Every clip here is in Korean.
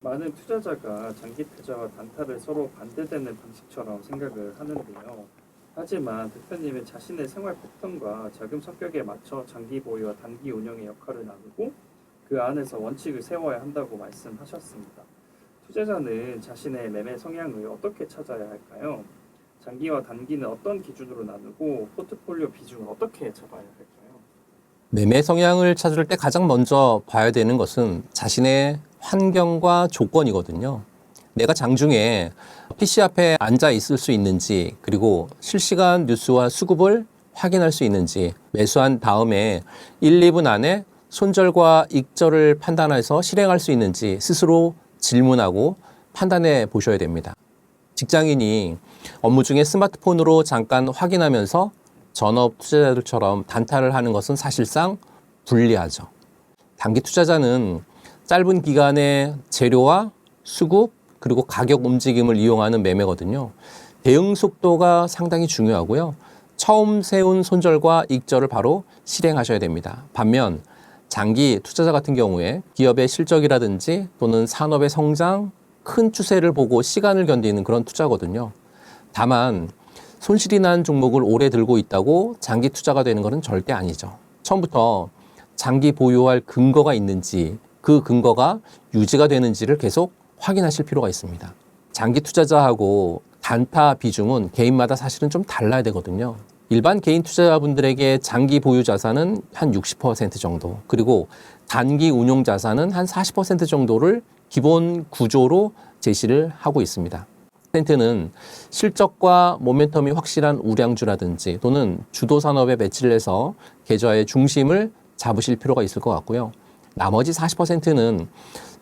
많은 투자자가 장기 투자와 단타를 서로 반대되는 방식처럼 생각을 하는데요. 하지만 대표님은 자신의 생활 패턴과 자금 성격에 맞춰 장기 보유와 단기 운영의 역할을 나누고 그 안에서 원칙을 세워야 한다고 말씀하셨습니다. 투자자는 자신의 매매 성향을 어떻게 찾아야 할까요? 장기와 단기는 어떤 기준으로 나누고 포트폴리오 비중을 어떻게 잡아야 할까요? 매매 성향을 찾을 때 가장 먼저 봐야 되는 것은 자신의 환경과 조건이거든요. 내가 장중에 PC 앞에 앉아 있을 수 있는지, 그리고 실시간 뉴스와 수급을 확인할 수 있는지, 매수한 다음에 1, 2분 안에 손절과 익절을 판단해서 실행할 수 있는지 스스로 질문하고 판단해 보셔야 됩니다. 직장인이 업무 중에 스마트폰으로 잠깐 확인하면서 전업 투자자들처럼 단타를 하는 것은 사실상 불리하죠. 단기 투자자는 짧은 기간의 재료와 수급 그리고 가격 움직임을 이용하는 매매거든요. 대응 속도가 상당히 중요하고요. 처음 세운 손절과 익절을 바로 실행하셔야 됩니다. 반면 장기 투자자 같은 경우에 기업의 실적이라든지 또는 산업의 성장, 큰 추세를 보고 시간을 견디는 그런 투자거든요. 다만 손실이 난 종목을 오래 들고 있다고 장기 투자가 되는 것은 절대 아니죠. 처음부터 장기 보유할 근거가 있는지, 그 근거가 유지가 되는지를 계속 확인하실 필요가 있습니다. 장기 투자자하고 단타 비중은 개인마다 사실은 좀 달라야 되거든요. 일반 개인 투자자분들에게 장기 보유 자산은 한 60% 정도, 그리고 단기 운용 자산은 한 40% 정도를 기본 구조로 제시를 하고 있습니다. %는 실적과 모멘텀이 확실한 우량주라든지 또는 주도 산업에 배치를 해서 계좌의 중심을 잡으실 필요가 있을 것 같고요. 나머지 40%는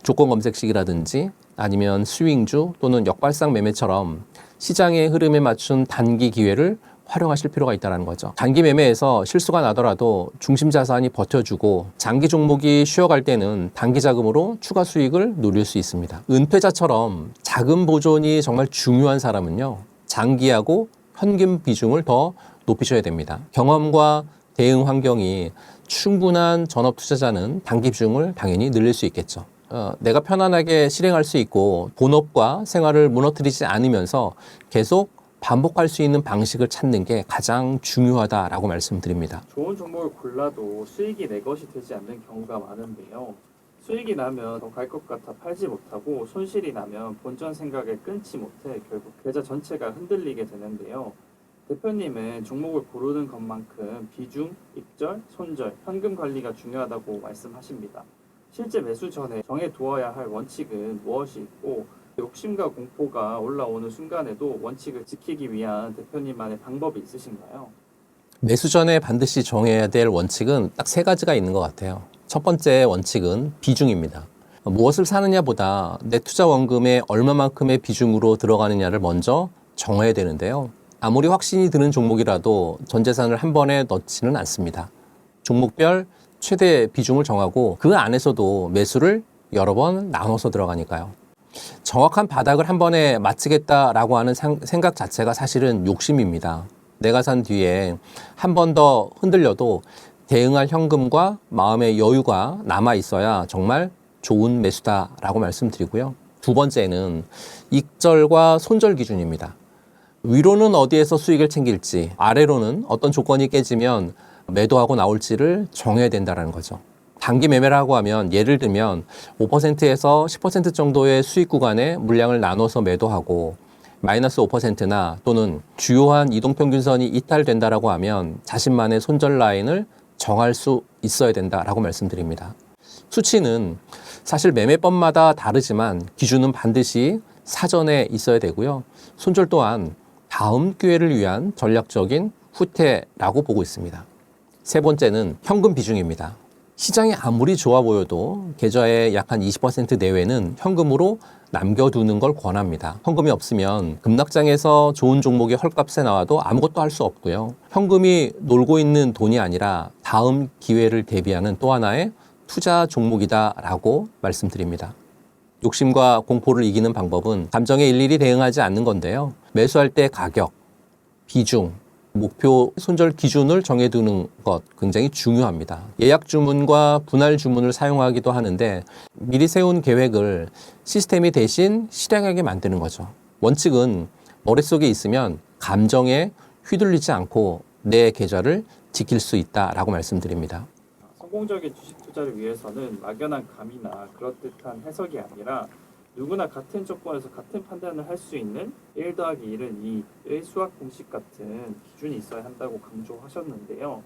조건 검색식이라든지 아니면 스윙주 또는 역발상 매매처럼 시장의 흐름에 맞춘 단기 기회를 활용하실 필요가 있다는 거죠. 단기 매매에서 실수가 나더라도 중심 자산이 버텨주고 장기 종목이 쉬어갈 때는 단기 자금으로 추가 수익을 누릴 수 있습니다. 은퇴자처럼 자금 보존이 정말 중요한 사람은요, 장기하고 현금 비중을 더 높이셔야 됩니다. 경험과 대응 환경이 충분한 전업 투자자는 단기 비중을 당연히 늘릴 수 있겠죠. 내가 편안하게 실행할 수 있고 본업과 생활을 무너뜨리지 않으면서 계속 반복할 수 있는 방식을 찾는 게 가장 중요하다라고 말씀드립니다. 좋은 종목을 골라도 수익이 내 것이 되지 않는 경우가 많은데요. 수익이 나면 더 갈 것 같아 팔지 못하고 손실이 나면 본전 생각을 끊지 못해 결국 계좌 전체가 흔들리게 되는데요. 대표님은 종목을 고르는 것만큼 비중, 익절, 손절, 현금 관리가 중요하다고 말씀하십니다. 실제 매수 전에 정해두어야 할 원칙은 무엇이 있고 욕심과 공포가 올라오는 순간에도 원칙을 지키기 위한 대표님만의 방법이 있으신가요? 매수 전에 반드시 정해야 될 원칙은 딱 3가지가 있는 것 같아요. 첫 번째 원칙은 비중입니다. 무엇을 사느냐보다 내 투자 원금의 얼마만큼의 비중으로 들어가느냐를 먼저 정해야 되는데요. 아무리 확신이 드는 종목이라도 전 재산을 한 번에 넣지는 않습니다. 종목별 최대 비중을 정하고 그 안에서도 매수를 여러 번 나눠서 들어가니까요. 정확한 바닥을 한 번에 맞추겠다라고 하는 생각 자체가 사실은 욕심입니다. 내가 산 뒤에 한 번 더 흔들려도 대응할 현금과 마음의 여유가 남아 있어야 정말 좋은 매수다라고 말씀드리고요. 두 번째는 익절과 손절 기준입니다. 위로는 어디에서 수익을 챙길지, 아래로는 어떤 조건이 깨지면 매도하고 나올지를 정해야 된다는 거죠. 단기 매매라고 하면 예를 들면 5%에서 10% 정도의 수익 구간에 물량을 나눠서 매도하고 마이너스 5%나 또는 주요한 이동평균선이 이탈된다라고 하면 자신만의 손절 라인을 정할 수 있어야 된다라고 말씀드립니다. 수치는 사실 매매법마다 다르지만 기준은 반드시 사전에 있어야 되고요. 손절 또한 다음 기회를 위한 전략적인 후퇴라고 보고 있습니다. 세 번째는 현금 비중입니다. 시장이 아무리 좋아 보여도 계좌의 약 한 20% 내외는 현금으로 남겨두는 걸 권합니다. 현금이 없으면 급락장에서 좋은 종목이 헐값에 나와도 아무것도 할 수 없고요. 현금이 놀고 있는 돈이 아니라 다음 기회를 대비하는 또 하나의 투자 종목이다라고 말씀드립니다. 욕심과 공포를 이기는 방법은 감정에 일일이 대응하지 않는 건데요. 매수할 때 가격, 비중, 목표 손절 기준을 정해두는 것 굉장히 중요합니다. 예약 주문과 분할 주문을 사용하기도 하는데 미리 세운 계획을 시스템이 대신 실행하게 만드는 거죠. 원칙은 머릿속에 있으면 감정에 휘둘리지 않고 내 계좌를 지킬 수 있다라고 말씀드립니다. 성공적인 주식 투자를 위해서는 막연한 감이나 그럴듯한 해석이 아니라 누구나 같은 조건에서 같은 판단을 할 수 있는 1 더하기 1은 2의 수학 공식 같은 기준이 있어야 한다고 강조하셨는데요.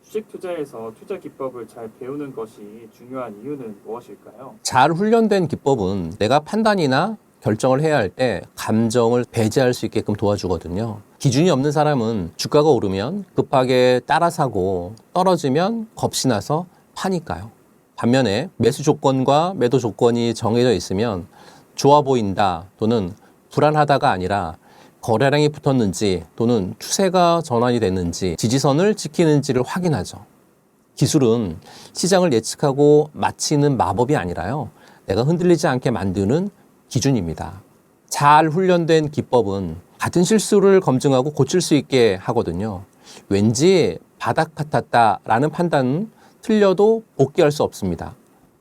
주식 투자에서 투자 기법을 잘 배우는 것이 중요한 이유는 무엇일까요? 잘 훈련된 기법은 내가 판단이나 결정을 해야 할 때 감정을 배제할 수 있게끔 도와주거든요. 기준이 없는 사람은 주가가 오르면 급하게 따라 사고 떨어지면 겁이 나서 파니까요. 반면에 매수 조건과 매도 조건이 정해져 있으면 좋아 보인다 또는 불안하다가 아니라 거래량이 붙었는지 또는 추세가 전환이 됐는지 지지선을 지키는지를 확인하죠. 기술은 시장을 예측하고 맞히는 마법이 아니라요. 내가 흔들리지 않게 만드는 기준입니다. 잘 훈련된 기법은 같은 실수를 검증하고 고칠 수 있게 하거든요. 왠지 바닥 같았다라는 판단은 틀려도 복귀할 수 없습니다.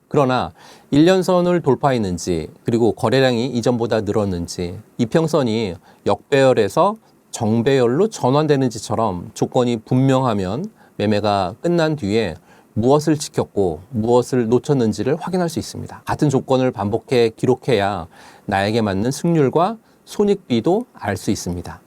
그러나 1년선을 돌파했는지 그리고 거래량이 이전보다 늘었는지 이평선이 역배열에서 정배열로 전환되는지처럼 조건이 분명하면 매매가 끝난 뒤에 무엇을 지켰고 무엇을 놓쳤는지를 확인할 수 있습니다. 같은 조건을 반복해 기록해야 나에게 맞는 승률과 손익비도 알 수 있습니다.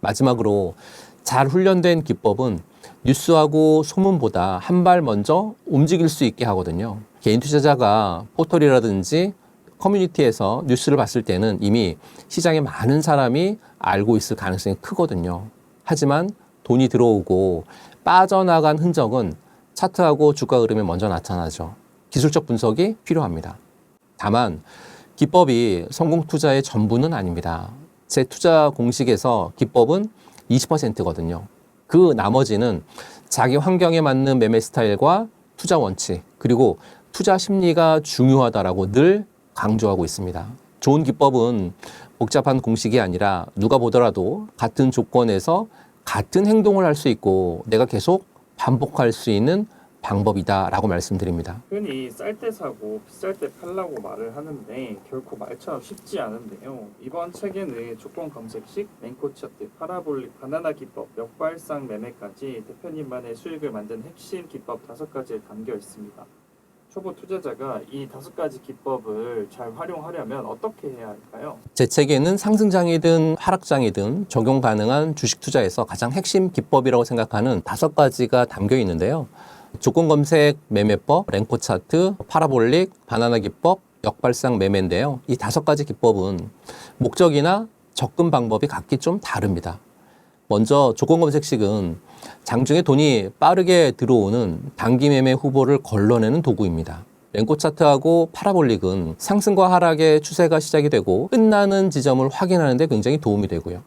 마지막으로 잘 훈련된 기법은 뉴스하고 소문보다 한 발 먼저 움직일 수 있게 하거든요. 개인 투자자가 포털이라든지 커뮤니티에서 뉴스를 봤을 때는 이미 시장에 많은 사람이 알고 있을 가능성이 크거든요. 하지만 돈이 들어오고 빠져나간 흔적은 차트하고 주가 흐름에 먼저 나타나죠. 기술적 분석이 필요합니다. 다만 기법이 성공 투자의 전부는 아닙니다. 제 투자 공식에서 기법은 20%거든요. 그 나머지는 자기 환경에 맞는 매매 스타일과 투자 원칙, 그리고 투자 심리가 중요하다라고 늘 강조하고 있습니다. 좋은 기법은 복잡한 공식이 아니라 누가 보더라도 같은 조건에서 같은 행동을 할 수 있고 내가 계속 반복할 수 있는 방법이다라고 말씀드립니다. 흔히 쌀 때 사고 비쌀 때 팔라고 말을 하는데 결코 말처럼 쉽지 않은데요. 이번 책에는 조건 검색식, 랭코 차트, 파라볼릭, 바나나 기법, 역발상 매매까지 대표님만의 수익을 만든 핵심 기법 5가지를 담겨 있습니다. 초보 투자자가 이 5가지 기법을 잘 활용하려면 어떻게 해야 할까요? 제 책에는 상승장이든 하락장이든 적용 가능한 주식 투자에서 가장 핵심 기법이라고 생각하는 5가지가 담겨 있는데요. 조건 검색 매매법, 랭코 차트, 파라볼릭, 바나나 기법, 역발상 매매인데요. 이 5가지 기법은 목적이나 접근 방법이 각기 좀 다릅니다. 먼저 조건 검색식은 장중에 돈이 빠르게 들어오는 단기 매매 후보를 걸러내는 도구입니다. 랭코 차트하고 파라볼릭은 상승과 하락의 추세가 시작이 되고 끝나는 지점을 확인하는 데 굉장히 도움이 되고요.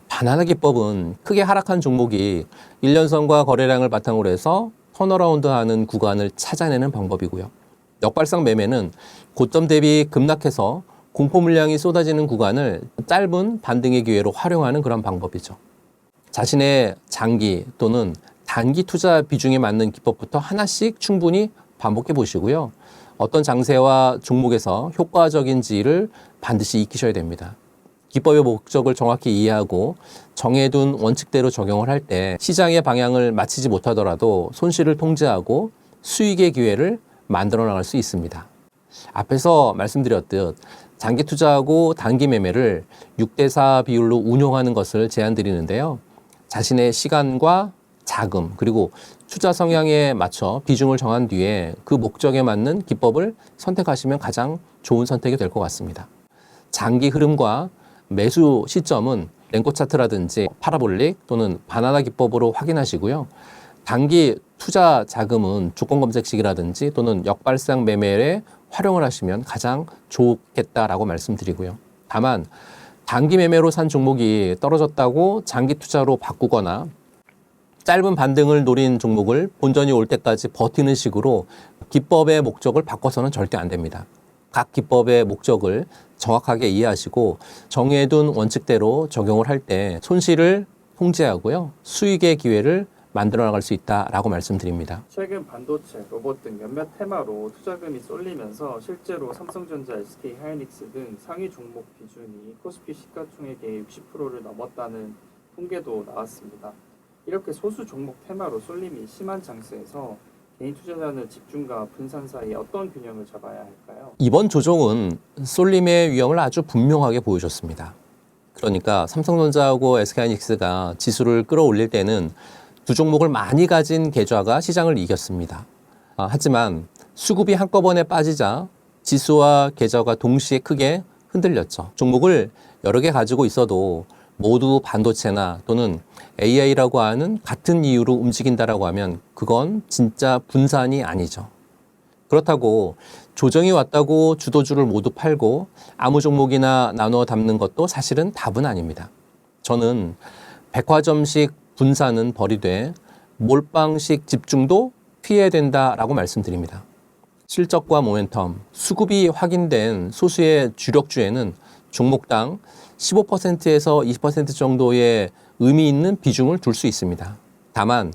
바나나 기법은 크게 하락한 종목이 1년선과 거래량을 바탕으로 해서 턴어라운드하는 구간을 찾아내는 방법이고요. 역발상 매매는 고점 대비 급락해서 공포 물량이 쏟아지는 구간을 짧은 반등의 기회로 활용하는 그런 방법이죠. 자신의 장기 또는 단기 투자 비중에 맞는 기법부터 하나씩 충분히 반복해 보시고요. 어떤 장세와 종목에서 효과적인지를 반드시 익히셔야 됩니다. 기법의 목적을 정확히 이해하고 정해둔 원칙대로 적용을 할 때 시장의 방향을 맞추지 못하더라도 손실을 통제하고 수익의 기회를 만들어 나갈 수 있습니다. 앞에서 말씀드렸듯 장기 투자하고 단기 매매를 6대4 비율로 운용하는 것을 제안드리는데요. 자신의 시간과 자금 그리고 투자 성향에 맞춰 비중을 정한 뒤에 그 목적에 맞는 기법을 선택하시면 가장 좋은 선택이 될 것 같습니다. 장기 흐름과 매수 시점은 랭코 차트라든지 파라볼릭 또는 바나나 기법으로 확인하시고요. 단기 투자 자금은 조건 검색식이라든지 또는 역발상 매매에 활용을 하시면 가장 좋겠다라고 말씀드리고요. 다만 단기 매매로 산 종목이 떨어졌다고 장기 투자로 바꾸거나 짧은 반등을 노린 종목을 본전이 올 때까지 버티는 식으로 기법의 목적을 바꿔서는 절대 안 됩니다. 각 기법의 목적을 정확하게 이해하시고 정해둔 원칙대로 적용을 할 때 손실을 통제하고요. 수익의 기회를 만들어 나갈 수 있다라고 말씀드립니다. 최근 반도체, 로봇 등 몇몇 테마로 투자금이 쏠리면서 실제로 삼성전자, SK 하이닉스 등 상위 종목 비중이 코스피 시가총액의 60%를 넘었다는 통계도 나왔습니다. 이렇게 소수 종목 테마로 쏠림이 심한 장세에서 개인 투자자는 집중과 분산 사이에 어떤 균형을 잡아야 할까요? 이번 조정은 쏠림의 위험을 아주 분명하게 보여줬습니다. 그러니까 삼성전자하고 SK하이닉스가 지수를 끌어올릴 때는 두 종목을 많이 가진 계좌가 시장을 이겼습니다. 하지만 수급이 한꺼번에 빠지자 지수와 계좌가 동시에 크게 흔들렸죠. 종목을 여러 개 가지고 있어도 모두 반도체나 또는 AI라고 하는 같은 이유로 움직인다라고 하면 그건 진짜 분산이 아니죠. 그렇다고 조정이 왔다고 주도주를 모두 팔고 아무 종목이나 나누어 담는 것도 사실은 답은 아닙니다. 저는 백화점식 분산은 버리되 몰빵식 집중도 피해야 된다라고 말씀드립니다. 실적과 모멘텀, 수급이 확인된 소수의 주력주에는 종목당 15%에서 20% 정도의 의미 있는 비중을 둘 수 있습니다. 다만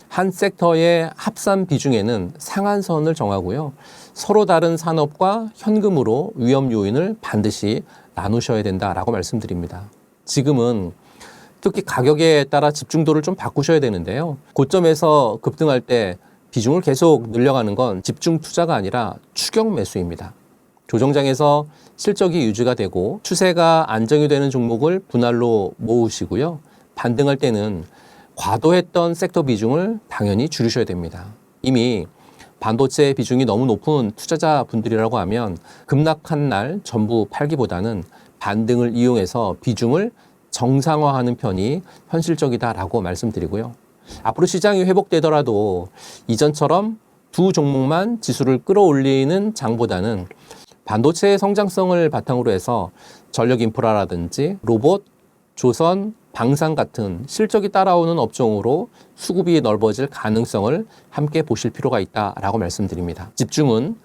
한 섹터의 합산 비중에는 상한선을 정하고요. 서로 다른 산업과 현금으로 위험 요인을 반드시 나누셔야 된다라고 말씀드립니다. 지금은 특히 가격에 따라 집중도를 좀 바꾸셔야 되는데요. 고점에서 급등할 때 비중을 계속 늘려가는 건 집중 투자가 아니라 추격 매수입니다. 조정장에서 실적이 유지가 되고 추세가 안정이 되는 종목을 분할로 모으시고요. 반등할 때는 과도했던 섹터 비중을 당연히 줄이셔야 됩니다. 이미 반도체 비중이 너무 높은 투자자분들이라고 하면 급락한 날 전부 팔기보다는 반등을 이용해서 비중을 정상화하는 편이 현실적이다라고 말씀드리고요. 앞으로 시장이 회복되더라도 이전처럼 두 종목만 지수를 끌어올리는 장보다는 반도체의 성장성을 바탕으로 해서 전력 인프라라든지 로봇, 조선, 방산 같은 실적이 따라오는 업종으로 수급이 넓어질 가능성을 함께 보실 필요가 있다라고 말씀드립니다. 집중은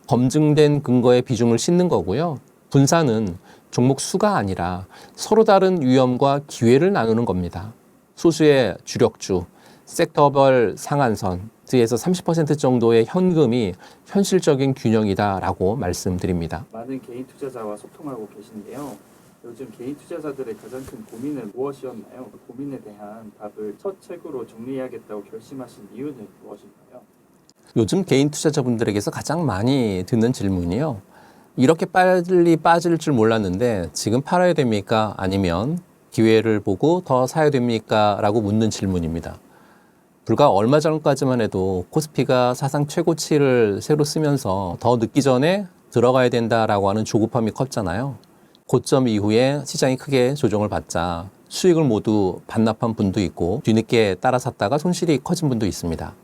검증된 근거의 비중을 싣는 거고요. 분산은 종목 수가 아니라 서로 다른 위험과 기회를 나누는 겁니다. 소수의 주력주, 섹터별 상한선, 에서 30% 정도의 현금이 현실적인 균형이다라고 말씀드립니다. 많은 개인 투자자와 소통하고 계신데요. 요즘 개인 투자자들의 가장 큰 고민은 무엇이었나요? 그 고민에 대한 답을 첫 책으로 정리해야겠다고 결심하신 이유는 무엇인가요? 요즘 개인 투자자분들에게서 가장 많이 듣는 질문이요. 이렇게 빨리 빠질 줄 몰랐는데 지금 팔아야 됩니까? 아니면 기회를 보고 더 사야 됩니까? 라고 묻는 질문입니다. 불과 얼마 전까지만 해도 코스피가 사상 최고치를 새로 쓰면서 더 늦기 전에 들어가야 된다라고 하는 조급함이 컸잖아요. 고점 이후에 시장이 크게 조정을 받자 수익을 모두 반납한 분도 있고 뒤늦게 따라 샀다가 손실이 커진 분도 있습니다.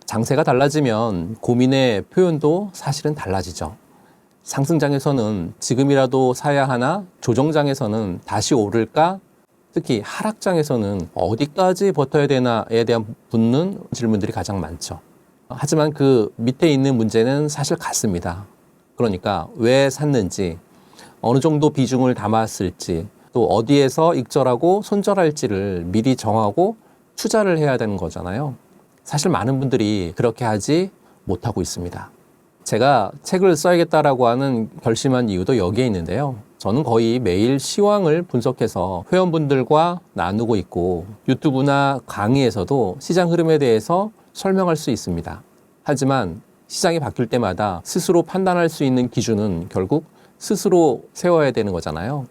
장세가 달라지면 고민의 표현도 사실은 달라지죠. 상승장에서는 지금이라도 사야 하나, 조정장에서는 다시 오를까, 특히 하락장에서는 어디까지 버텨야 되나에 대한 묻는 질문들이 가장 많죠. 하지만 그 밑에 있는 문제는 사실 같습니다. 그러니까 왜 샀는지, 어느 정도 비중을 담았을지, 또 어디에서 익절하고 손절할지를 미리 정하고 투자를 해야 되는 거잖아요. 사실 많은 분들이 그렇게 하지 못하고 있습니다. 제가 책을 써야겠다라고 하는 결심한 이유도 여기에 있는데요. 저는 거의 매일 시황을 분석해서 회원분들과 나누고 있고 유튜브나 강의에서도 시장 흐름에 대해서 설명할 수 있습니다. 하지만 시장이 바뀔 때마다 스스로 판단할 수 있는 기준은 결국 스스로 세워야 되는 거잖아요.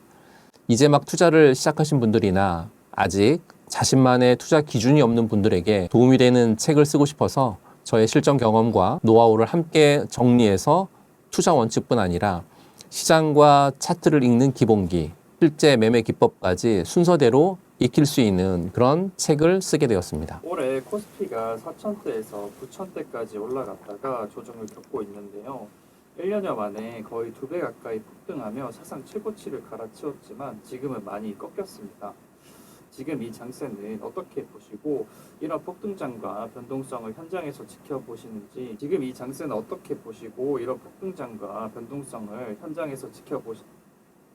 이제 막 투자를 시작하신 분들이나 아직 자신만의 투자 기준이 없는 분들에게 도움이 되는 책을 쓰고 싶어서 저의 실전 경험과 노하우를 함께 정리해서 투자 원칙뿐 아니라 시장과 차트를 읽는 기본기, 실제 매매 기법까지 순서대로 익힐 수 있는 그런 책을 쓰게 되었습니다. 올해 코스피가 4,000대에서 9,000대까지 올라갔다가 조정을 겪고 있는데요. 1년여 만에 거의 2배 가까이 폭등하며 사상 최고치를 갈아치웠지만 지금은 많이 꺾였습니다. 지금 이 장세는 어떻게 보시고 이런 폭등장과 변동성을 현장에서 지켜보시는지 지금 이 장세는 어떻게 보시고 이런 폭등장과 변동성을 현장에서 지켜보시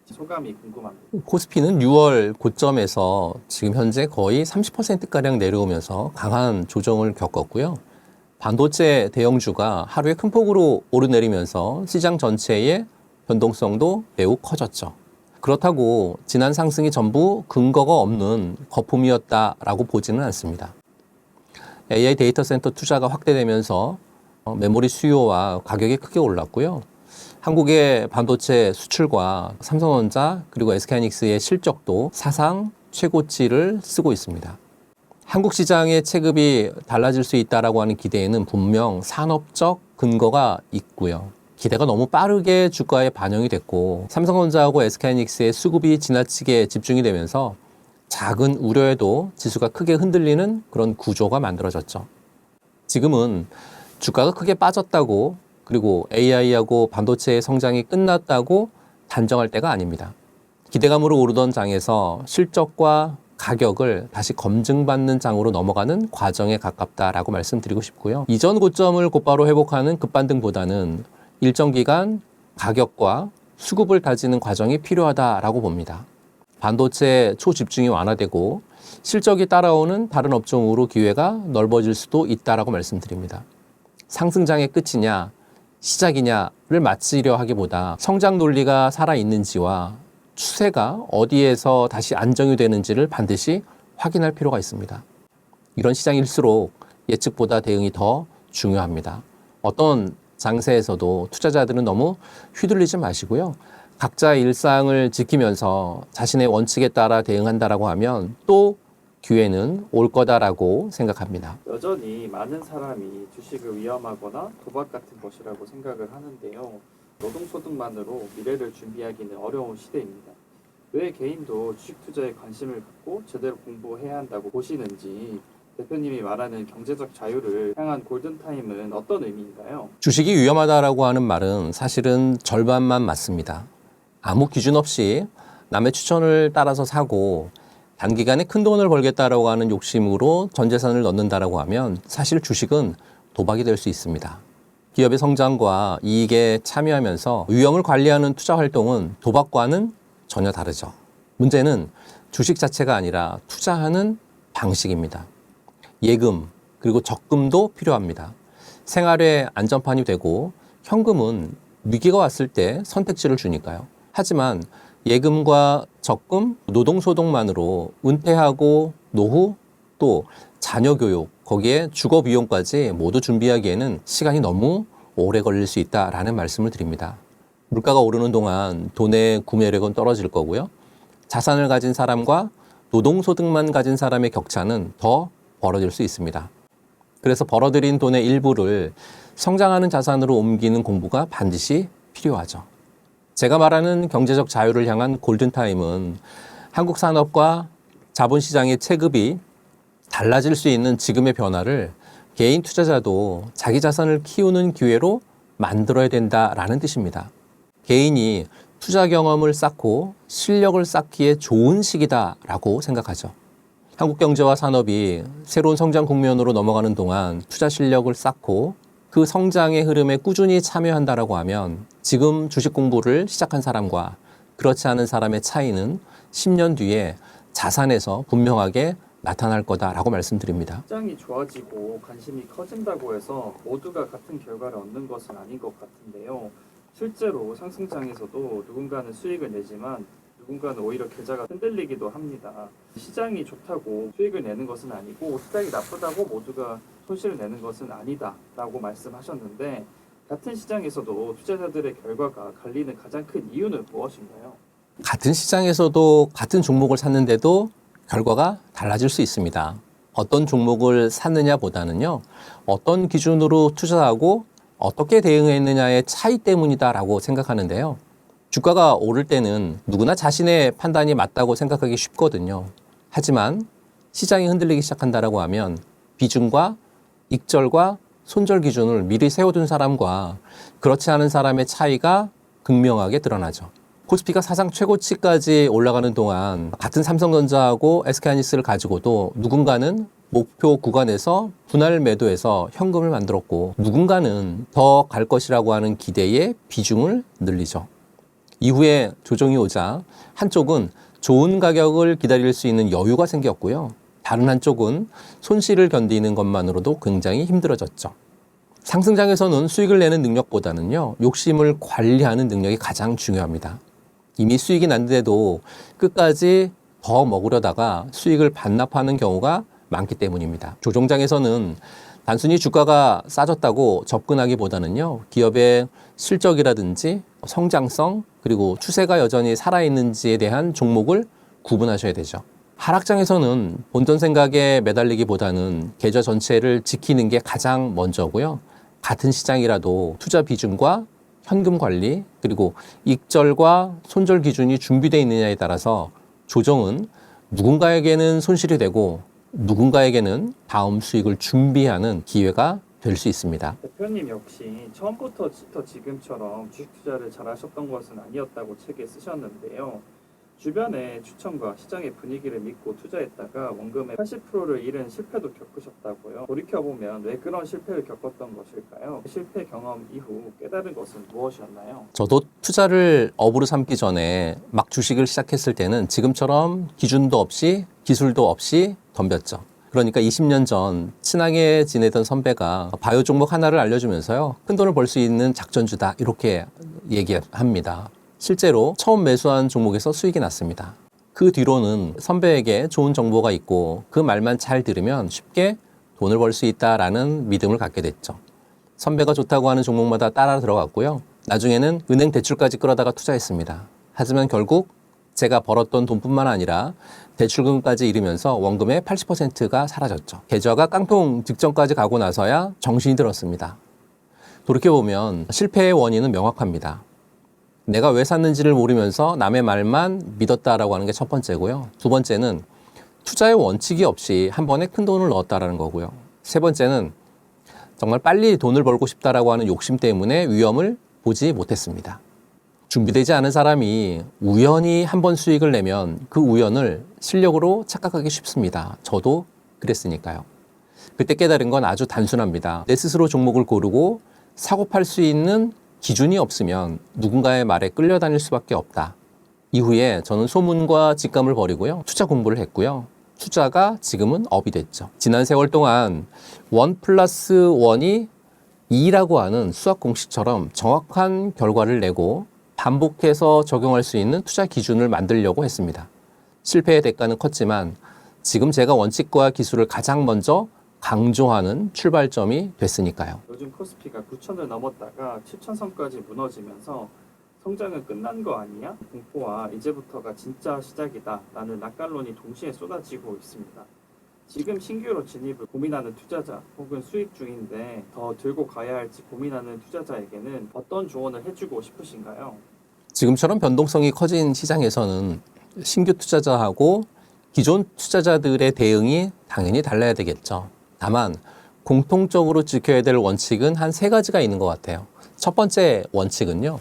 소감이 궁금합니다. 코스피는 6월 고점에서 지금 현재 거의 30%가량 내려오면서 강한 조정을 겪었고요. 반도체 대형주가 하루에 큰 폭으로 오르내리면서 시장 전체의 변동성도 매우 커졌죠. 그렇다고 지난 상승이 전부 근거가 없는 거품이었다라고 보지는 않습니다. AI 데이터 센터 투자가 확대되면서 메모리 수요와 가격이 크게 올랐고요. 한국의 반도체 수출과 삼성전자 그리고 SK하이닉스의 실적도 사상 최고치를 쓰고 있습니다. 한국 시장의 체급이 달라질 수 있다라고 하는 기대에는 분명 산업적 근거가 있고요. 기대가 너무 빠르게 주가에 반영이 됐고 삼성전자하고 SK하이닉스의 수급이 지나치게 집중이 되면서 작은 우려에도 지수가 크게 흔들리는 그런 구조가 만들어졌죠. 지금은 주가가 크게 빠졌다고 그리고 AI하고 반도체의 성장이 끝났다고 단정할 때가 아닙니다. 기대감으로 오르던 장에서 실적과 가격을 다시 검증받는 장으로 넘어가는 과정에 가깝다라고 말씀드리고 싶고요. 이전 고점을 곧바로 회복하는 급반등보다는 일정 기간 가격과 수급을 다지는 과정이 필요하다라고 봅니다. 반도체 초집중이 완화되고 실적이 따라오는 다른 업종으로 기회가 넓어질 수도 있다라고 말씀드립니다. 상승장의 끝이냐 시작이냐를 맞추려 하기보다 성장 논리가 살아있는지와 추세가 어디에서 다시 안정이 되는지를 반드시 확인할 필요가 있습니다. 이런 시장일수록 예측보다 대응이 더 중요합니다. 어떤 장세에서도 투자자들은 너무 휘둘리지 마시고요. 각자의 일상을 지키면서 자신의 원칙에 따라 대응한다라고 하면 또 기회는 올 거다라고 생각합니다. 여전히 많은 사람이 주식을 위험하거나 도박 같은 것이라고 생각을 하는데요. 노동소득만으로 미래를 준비하기는 어려운 시대입니다. 왜 개인도 주식 투자에 관심을 갖고 제대로 공부해야 한다고 보시는지, 대표님이 말하는 경제적 자유를 향한 골든타임은 어떤 의미인가요? 주식이 위험하다라고 하는 말은 사실은 절반만 맞습니다. 아무 기준 없이 남의 추천을 따라서 사고 단기간에 큰 돈을 벌겠다라고 하는 욕심으로 전 재산을 넣는다라고 하면 사실 주식은 도박이 될 수 있습니다. 기업의 성장과 이익에 참여하면서 위험을 관리하는 투자 활동은 도박과는 전혀 다르죠. 문제는 주식 자체가 아니라 투자하는 방식입니다. 예금 그리고 적금도 필요합니다. 생활의 안전판이 되고 현금은 위기가 왔을 때 선택지를 주니까요. 하지만 예금과 적금, 노동소득만으로 은퇴하고 노후 또 자녀 교육, 거기에 주거 비용까지 모두 준비하기에는 시간이 너무 오래 걸릴 수 있다라는 말씀을 드립니다. 물가가 오르는 동안 돈의 구매력은 떨어질 거고요. 자산을 가진 사람과 노동소득만 가진 사람의 격차는 더 벌어질 수 있습니다. 그래서 벌어들인 돈의 일부를 성장하는 자산으로 옮기는 공부가 반드시 필요하죠. 제가 말하는 경제적 자유를 향한 골든타임은 한국 산업과 자본시장의 체급이 달라질 수 있는 지금의 변화를 개인 투자자도 자기 자산을 키우는 기회로 만들어야 된다라는 뜻입니다. 개인이 투자 경험을 쌓고 실력을 쌓기에 좋은 시기다라고 생각하죠. 한국 경제와 산업이 새로운 성장 국면으로 넘어가는 동안 투자 실력을 쌓고 그 성장의 흐름에 꾸준히 참여한다라고 하면 지금 주식 공부를 시작한 사람과 그렇지 않은 사람의 차이는 10년 뒤에 자산에서 분명하게 나타날 거다라고 말씀드립니다. 시장이 좋아지고 관심이 커진다고 해서 모두가 같은 결과를 얻는 것은 아닌 것 같은데요. 실제로 상승장에서도 누군가는 수익을 내지만 누군가는 오히려 계좌가 흔들리기도 합니다. 시장이 좋다고 수익을 내는 것은 아니고 시장이 나쁘다고 모두가 손실을 내는 것은 아니다라고 말씀하셨는데, 같은 시장에서도 투자자들의 결과가 갈리는 가장 큰 이유는 무엇인가요? 같은 시장에서도 같은 종목을 샀는데도 결과가 달라질 수 있습니다. 어떤 종목을 샀느냐보다는요, 어떤 기준으로 투자하고 어떻게 대응했느냐의 차이 때문이다라고 생각하는데요. 주가가 오를 때는 누구나 자신의 판단이 맞다고 생각하기 쉽거든요. 하지만 시장이 흔들리기 시작한다라고 하면 비중과 익절과 손절 기준을 미리 세워둔 사람과 그렇지 않은 사람의 차이가 극명하게 드러나죠. 코스피가 사상 최고치까지 올라가는 동안 같은 삼성전자하고 SK하이닉스를 가지고도 누군가는 목표 구간에서 분할 매도해서 현금을 만들었고 누군가는 더 갈 것이라고 하는 기대의 비중을 늘리죠. 이후에 조정이 오자 한쪽은 좋은 가격을 기다릴 수 있는 여유가 생겼고요. 다른 한쪽은 손실을 견디는 것만으로도 굉장히 힘들어졌죠. 상승장에서는 수익을 내는 능력보다는요, 욕심을 관리하는 능력이 가장 중요합니다. 이미 수익이 났는데도 끝까지 더 먹으려다가 수익을 반납하는 경우가 많기 때문입니다. 조정장에서는 단순히 주가가 싸졌다고 접근하기보다는요, 기업의 실적이라든지 성장성, 그리고 추세가 여전히 살아있는지에 대한 종목을 구분하셔야 되죠. 하락장에서는 본전 생각에 매달리기보다는 계좌 전체를 지키는 게 가장 먼저고요. 같은 시장이라도 투자 비중과 현금 관리, 그리고 익절과 손절 기준이 준비되어 있느냐에 따라서 조정은 누군가에게는 손실이 되고 누군가에게는 다음 수익을 준비하는 기회가 될 수 있습니다. 대표님 역시 처음부터 지금처럼 주식 투자를 잘 하셨던 것은 아니었다고 책에 쓰셨는데요. 주변의 추천과 시장의 분위기를 믿고 투자했다가 원금의 80%를 잃은 실패도 겪으셨다고요. 돌이켜보면 왜 그런 실패를 겪었던 것일까요? 실패 경험 이후 깨달은 것은 무엇이었나요? 저도 투자를 업으로 삼기 전에 막 주식을 시작했을 때는 지금처럼 기준도 없이 기술도 없이 덤볐죠. 그러니까 20년 전 친하게 지내던 선배가 바이오 종목 하나를 알려주면서요, 큰 돈을 벌 수 있는 작전주다 이렇게 얘기합니다. 실제로 처음 매수한 종목에서 수익이 났습니다. 그 뒤로는 선배에게 좋은 정보가 있고 그 말만 잘 들으면 쉽게 돈을 벌 수 있다라는 믿음을 갖게 됐죠. 선배가 좋다고 하는 종목마다 따라 들어갔고요. 나중에는 은행 대출까지 끌어다가 투자했습니다. 하지만 결국 제가 벌었던 돈뿐만 아니라 대출금까지 잃으면서 원금의 80%가 사라졌죠. 계좌가 깡통 직전까지 가고 나서야 정신이 들었습니다. 돌이켜보면 실패의 원인은 명확합니다. 내가 왜 샀는지를 모르면서 남의 말만 믿었다라고 하는 게 첫 번째고요. 두 번째는 투자의 원칙이 없이 한 번에 큰 돈을 넣었다라는 거고요. 세 번째는 정말 빨리 돈을 벌고 싶다라고 하는 욕심 때문에 위험을 보지 못했습니다. 준비되지 않은 사람이 우연히 한 번 수익을 내면 그 우연을 실력으로 착각하기 쉽습니다. 저도 그랬으니까요. 그때 깨달은 건 아주 단순합니다. 내 스스로 종목을 고르고 사고 팔 수 있는 기준이 없으면 누군가의 말에 끌려다닐 수밖에 없다. 이후에 저는 소문과 직감을 버리고요. 투자 공부를 했고요. 투자가 지금은 업이 됐죠. 지난 세월 동안 1+1이 2라고 하는 수학 공식처럼 정확한 결과를 내고 반복해서 적용할 수 있는 투자 기준을 만들려고 했습니다. 실패의 대가는 컸지만 지금 제가 원칙과 기술을 가장 먼저 강조하는 출발점이 됐으니까요. 요즘 코스피가 9천을 넘었다가 7천선까지 무너지면서 성장은 끝난 거 아니야? 공포와 이제부터가 진짜 시작이다 라는 낙관론이 동시에 쏟아지고 있습니다. 지금 신규로 진입을 고민하는 투자자 혹은 수익 중인데 더 들고 가야 할지 고민하는 투자자에게는 어떤 조언을 해주고 싶으신가요? 지금처럼 변동성이 커진 시장에서는 신규 투자자하고 기존 투자자들의 대응이 당연히 달라야 되겠죠. 다만 공통적으로 지켜야 될 원칙은 한 세 가지가 있는 것 같아요. 첫 번째 원칙은요,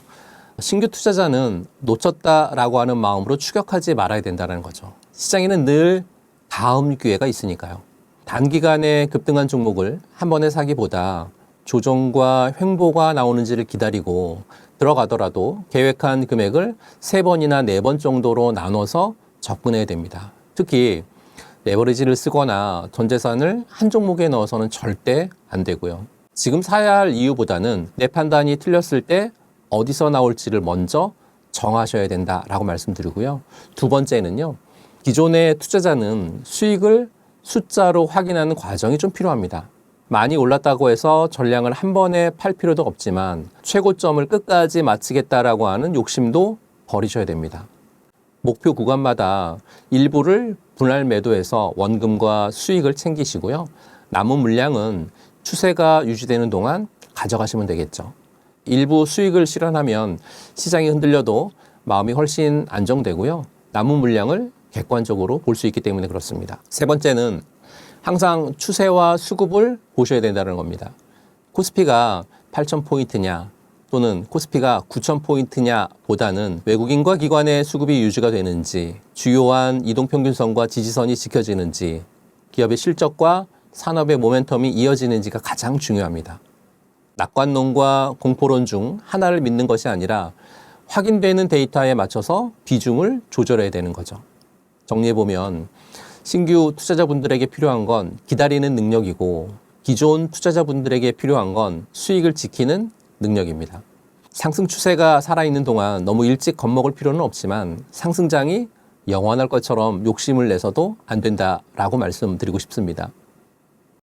신규 투자자는 놓쳤다라고 하는 마음으로 추격하지 말아야 된다는 거죠. 시장에는 늘 다음 기회가 있으니까요. 단기간에 급등한 종목을 한 번에 사기보다 조정과 횡보가 나오는지를 기다리고 들어가더라도 계획한 금액을 3번이나 4번 정도로 나눠서 접근해야 됩니다. 특히 레버리지를 쓰거나 전 재산을 한 종목에 넣어서는 절대 안 되고요. 지금 사야 할 이유보다는 내 판단이 틀렸을 때 어디서 나올지를 먼저 정하셔야 된다라고 말씀드리고요. 두 번째는요, 기존의 투자자는 수익을 숫자로 확인하는 과정이 좀 필요합니다. 많이 올랐다고 해서 전량을 한 번에 팔 필요도 없지만 최고점을 끝까지 마치겠다라고 하는 욕심도 버리셔야 됩니다. 목표 구간마다 일부를 분할 매도해서 원금과 수익을 챙기시고요. 남은 물량은 추세가 유지되는 동안 가져가시면 되겠죠. 일부 수익을 실현하면 시장이 흔들려도 마음이 훨씬 안정되고요. 남은 물량을 객관적으로 볼 수 있기 때문에 그렇습니다. 세 번째는 항상 추세와 수급을 보셔야 된다는 겁니다. 코스피가 8,000포인트냐 또는 코스피가 9,000포인트냐 보다는 외국인과 기관의 수급이 유지가 되는지, 주요한 이동평균선과 지지선이 지켜지는지, 기업의 실적과 산업의 모멘텀이 이어지는지가 가장 중요합니다. 낙관론과 공포론 중 하나를 믿는 것이 아니라 확인되는 데이터에 맞춰서 비중을 조절해야 되는 거죠. 정리해보면 신규 투자자분들에게 필요한 건 기다리는 능력이고 기존 투자자분들에게 필요한 건 수익을 지키는 능력입니다. 상승 추세가 살아있는 동안 너무 일찍 겁먹을 필요는 없지만 상승장이 영원할 것처럼 욕심을 내서도 안 된다라고 말씀드리고 싶습니다.